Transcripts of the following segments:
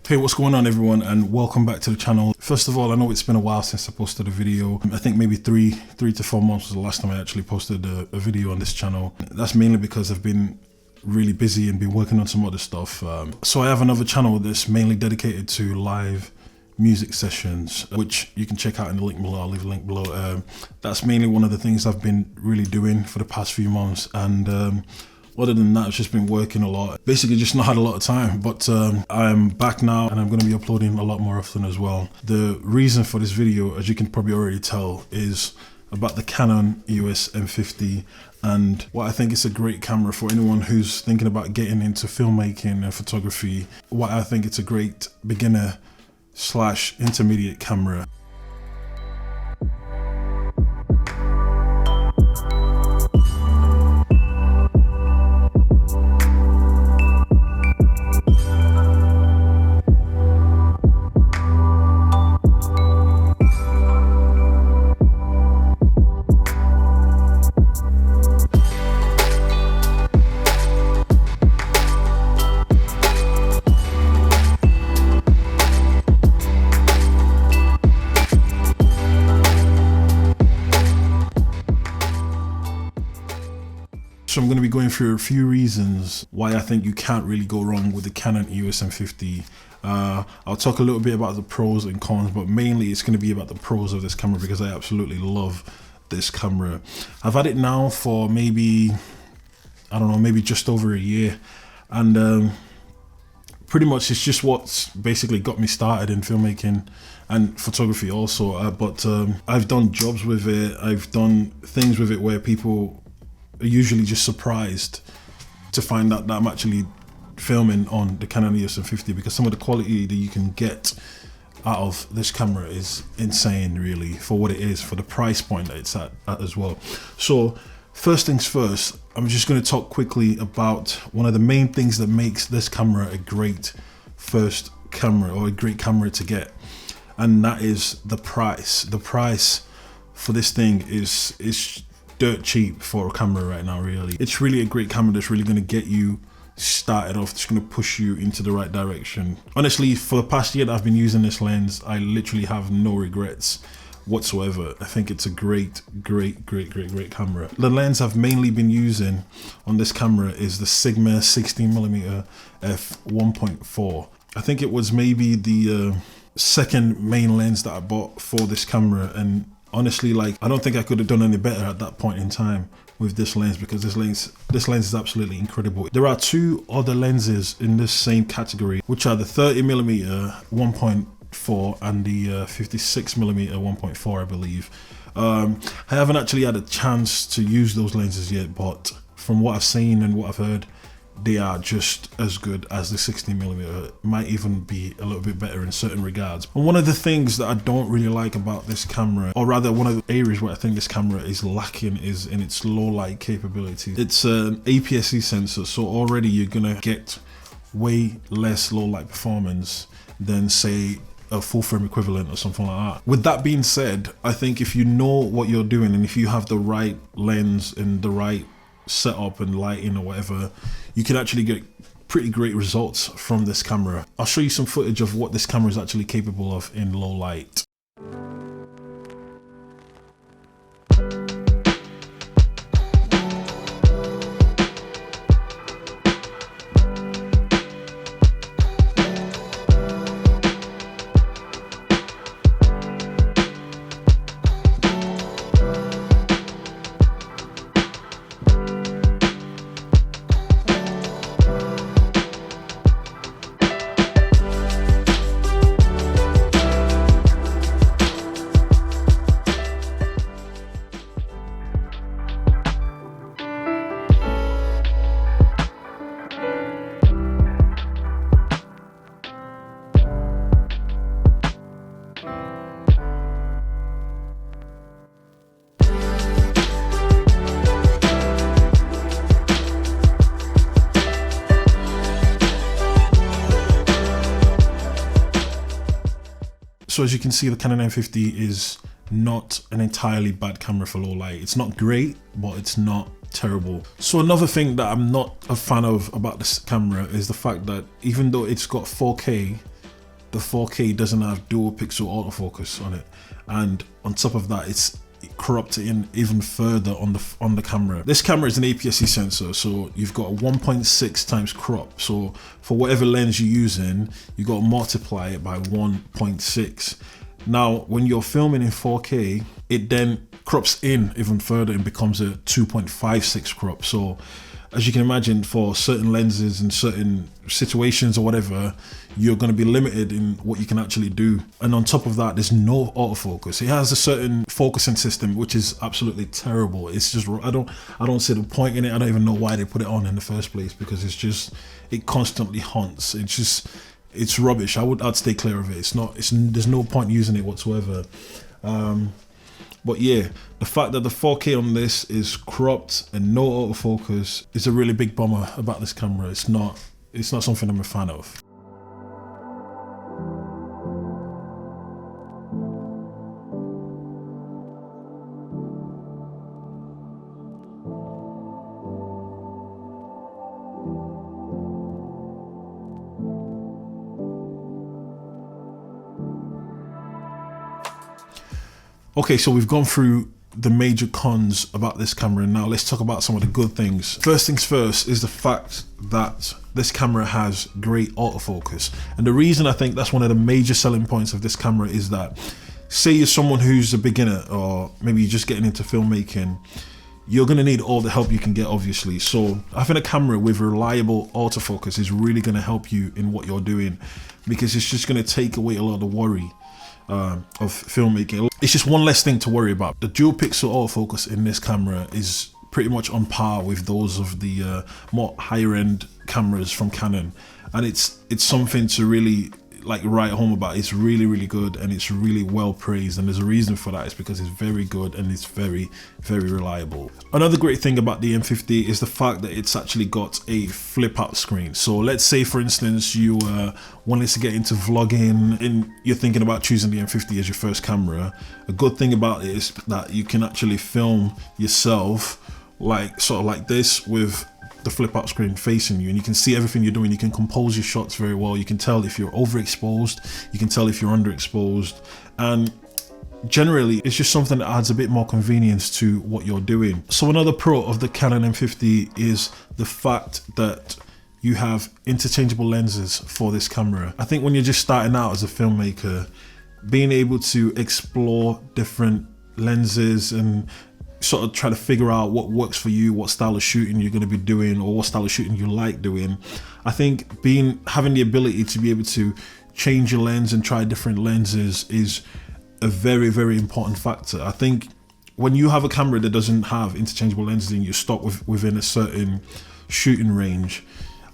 Hey, what's going on everyone, and welcome back to the channel. First of all, I know it's been a while since I posted a video. I think maybe three to 4 months was the last time I actually posted a video on this channel. That's mainly because I've been really busy and been working on some other stuff. So I have another channel that's mainly dedicated to live music sessions, which you can check out in the link below. I'll leave a link below. That's mainly one of the things I've been really doing for the past few months, and other than that, I've just been working a lot. Basically just not had a lot of time, but I'm back now and I'm going to be uploading a lot more often as well. The reason for this video, as you can probably already tell, is about the Canon EOS M50 and why I think it's a great camera for anyone who's thinking about getting into filmmaking and photography. Why I think it's a great beginner / intermediate camera. So I'm going to be going through a few reasons why I think you can't really go wrong with the Canon EOS M50. I'll talk a little bit about the pros and cons, but mainly it's going to be about the pros of this camera because I absolutely love this camera. I've had it now for maybe, I don't know, maybe just over a year, and pretty much it's just what's basically got me started in filmmaking and photography also. But I've done jobs with it, I've done things with it where people are usually just surprised to find out that I'm actually filming on the Canon EOS M50, because some of the quality that you can get out of this camera is insane, really, for what it is, for the price point that it's at as well. So first things first, I'm just going to talk quickly about one of the main things that makes this camera a great first camera, or a great camera to get, and that is the price. The price for this thing is dirt cheap for a camera right now, really. It's really a great camera that's really going to get you started off. It's going to push you into the right direction. Honestly, for the past year that I've been using this lens, I literally have no regrets whatsoever. I think it's a great camera. The lens I've mainly been using on this camera is the Sigma 16mm f1.4. I think it was maybe the second main lens that I bought for this camera, and honestly, like, I don't think I could have done any better at that point in time with this lens, because this lens is absolutely incredible. There are two other lenses in this same category, which are the 30mm 1.4 and the 56mm 1.4, I believe. I haven't actually had a chance to use those lenses yet, but from what I've seen and what I've heard, they are just as good as the 16mm, might even be a little bit better in certain regards. And one of the things that I don't really like about this camera, or rather one of the areas where I think this camera is lacking, is in its low light capability. It's an APS-C sensor, so already you're gonna get way less low light performance than, say, a full frame equivalent or something like that. With that being said, I think if you know what you're doing and if you have the right lens and the right setup and lighting or whatever, you can actually get pretty great results from this camera. I'll show you some footage of what this camera is actually capable of in low light. So as you can see, the Canon M50 is not an entirely bad camera for low light. It's not great, but it's not terrible. So another thing that I'm not a fan of about this camera is the fact that even though it's got 4K, the 4K doesn't have dual pixel autofocus on it, and on top of that, it corrupts it in even further on the camera. This camera is an APS-C sensor, so you've got a 1.6 times crop. So for whatever lens you're using, you got to multiply it by 1.6. Now, when you're filming in 4K, it then crops in even further and becomes a 2.56 crop. So as you can imagine, for certain lenses and certain situations or whatever, you're going to be limited in what you can actually do. And on top of that, there's no autofocus. It has a certain focusing system, which is absolutely terrible. It's just, I don't see the point in it. I don't even know why they put it on in the first place, because it constantly haunts. It's rubbish. I'd stay clear of it. There's no point using it whatsoever. But yeah, the fact that the 4K on this is cropped and no autofocus is a really big bummer about this camera. It's not something I'm a fan of. Okay, so we've gone through the major cons about this camera, and now let's talk about some of the good things. First things first is the fact that this camera has great autofocus. And the reason I think that's one of the major selling points of this camera is that, say you're someone who's a beginner, or maybe you're just getting into filmmaking, you're gonna need all the help you can get, obviously. So having a camera with reliable autofocus is really gonna help you in what you're doing, because it's just gonna take away a lot of the worry of filmmaking. It's just one less thing to worry about. The dual pixel autofocus in this camera is pretty much on par with those of the more higher end cameras from Canon, and it's something to really like write home about. It's really, really good, and it's really well praised, and there's a reason for that. It's because it's very good and it's very, very reliable. Another great thing about the M50 is the fact that it's actually got a flip out screen. So let's say, for instance, you wanted to get into vlogging and you're thinking about choosing the M50 as your first camera. A good thing about it is that you can actually film yourself sort of like this, with the flip out screen facing you, and you can see everything you're doing. You can compose your shots very well. You can tell if you're overexposed, you can tell if you're underexposed, and generally it's just something that adds a bit more convenience to what you're doing. So another pro of the Canon M50 is the fact that you have interchangeable lenses for this camera. I think when you're just starting out as a filmmaker, being able to explore different lenses and sort of try to figure out what works for you, what style of shooting you're going to be doing, or what style of shooting you like doing. I think having the ability to be able to change your lens and try different lenses is a very, very important factor. I think when you have a camera that doesn't have interchangeable lenses and you're stuck within a certain shooting range,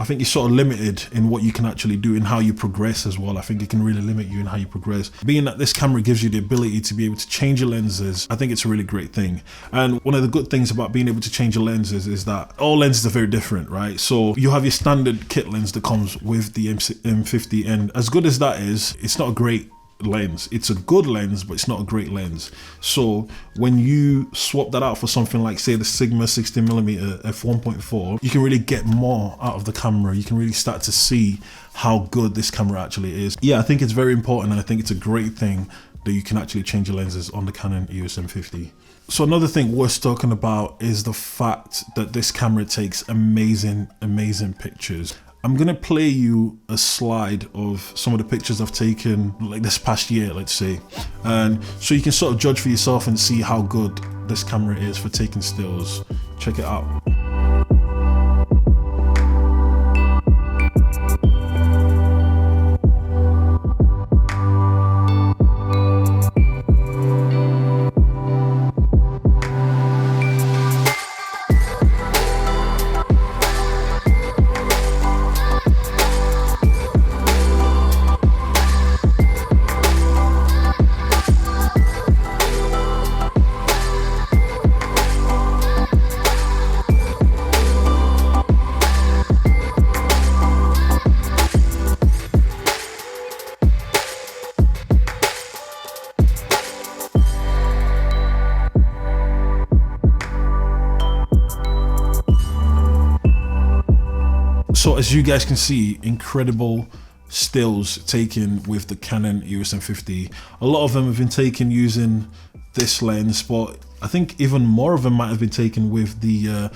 I think you're sort of limited in what you can actually do and how you progress as well. I think it can really limit you in how you progress. Being that this camera gives you the ability to be able to change your lenses, I think it's a really great thing. And one of the good things about being able to change your lenses is that all lenses are very different, right? So you have your standard kit lens that comes with the M50, and as good as that is, it's not a great lens. It's a good lens, but it's not a great lens. So when you swap that out for something like, say, the Sigma 60mm f1.4, you can really get more out of the camera. You can really start to see how good this camera actually is. Yeah, I think it's very important, and I think it's a great thing that you can actually change your lenses on the Canon EOS M50. So another thing worth talking about is the fact that this camera takes amazing, amazing pictures. I'm gonna play you a slide of some of the pictures I've taken like this past year, let's say, and so you can sort of judge for yourself and see how good this camera is for taking stills. Check it out. as you guys can see, incredible stills taken with the Canon EOS M50. A lot of them have been taken using this lens, but I think even more of them might have been taken with the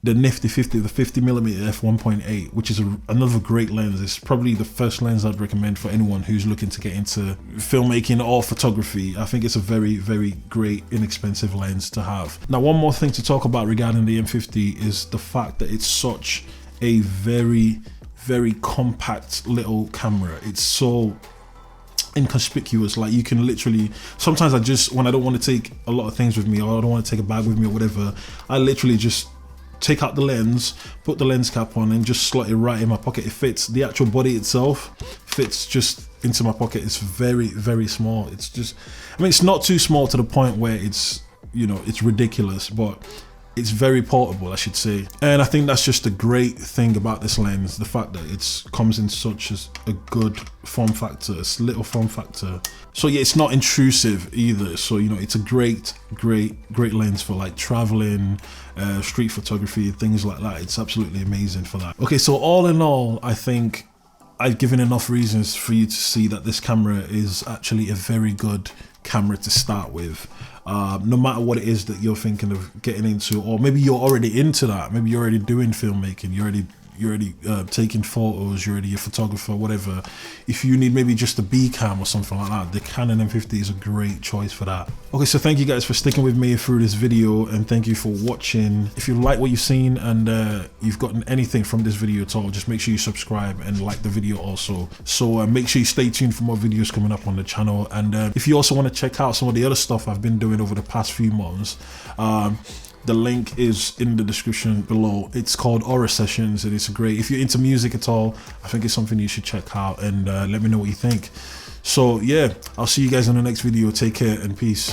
nifty 50, the 50mm f1.8, which is another great lens. It's probably the first lens I'd recommend for anyone who's looking to get into filmmaking or photography. I think it's a very, very great, inexpensive lens to have. Now, one more thing to talk about regarding the M50 is the fact that it's such a very, very compact little camera. It's so inconspicuous. Like, you can literally, sometimes when I don't want to take a lot of things with me, or I don't want to take a bag with me or whatever, I literally just take out the lens, put the lens cap on, and just slot it right in my pocket. It fits. The actual body itself fits just into my pocket. It's very, very small. It's just, I mean, it's not too small to the point where it's, you know, it's ridiculous, but it's very portable, I should say. And I think that's just a great thing about this lens, the fact that it comes in such a good form factor, a little form factor. So yeah, it's not intrusive either. So, you know, it's a great lens for like traveling, street photography, things like that. It's absolutely amazing for that. Okay, so all in all, I think I've given enough reasons for you to see that this camera is actually a very good camera to start with. No matter what it is that you're thinking of getting into, or maybe you're already into that, maybe you're already doing filmmaking, you're already taking photos, you're already a photographer, whatever. If you need maybe just a B cam or something like that, the Canon M50 is a great choice for that. Okay, so thank you guys for sticking with me through this video, and thank you for watching. If you like what you've seen and you've gotten anything from this video at all, just make sure you subscribe and like the video also. So make sure you stay tuned for more videos coming up on the channel. And if you also want to check out some of the other stuff I've been doing over the past few months, the link is in the description below. It's called Aura Sessions, and it's great. If you're into music at all, I think it's something you should check out, and let me know what you think. So yeah, I'll see you guys in the next video. Take care and peace.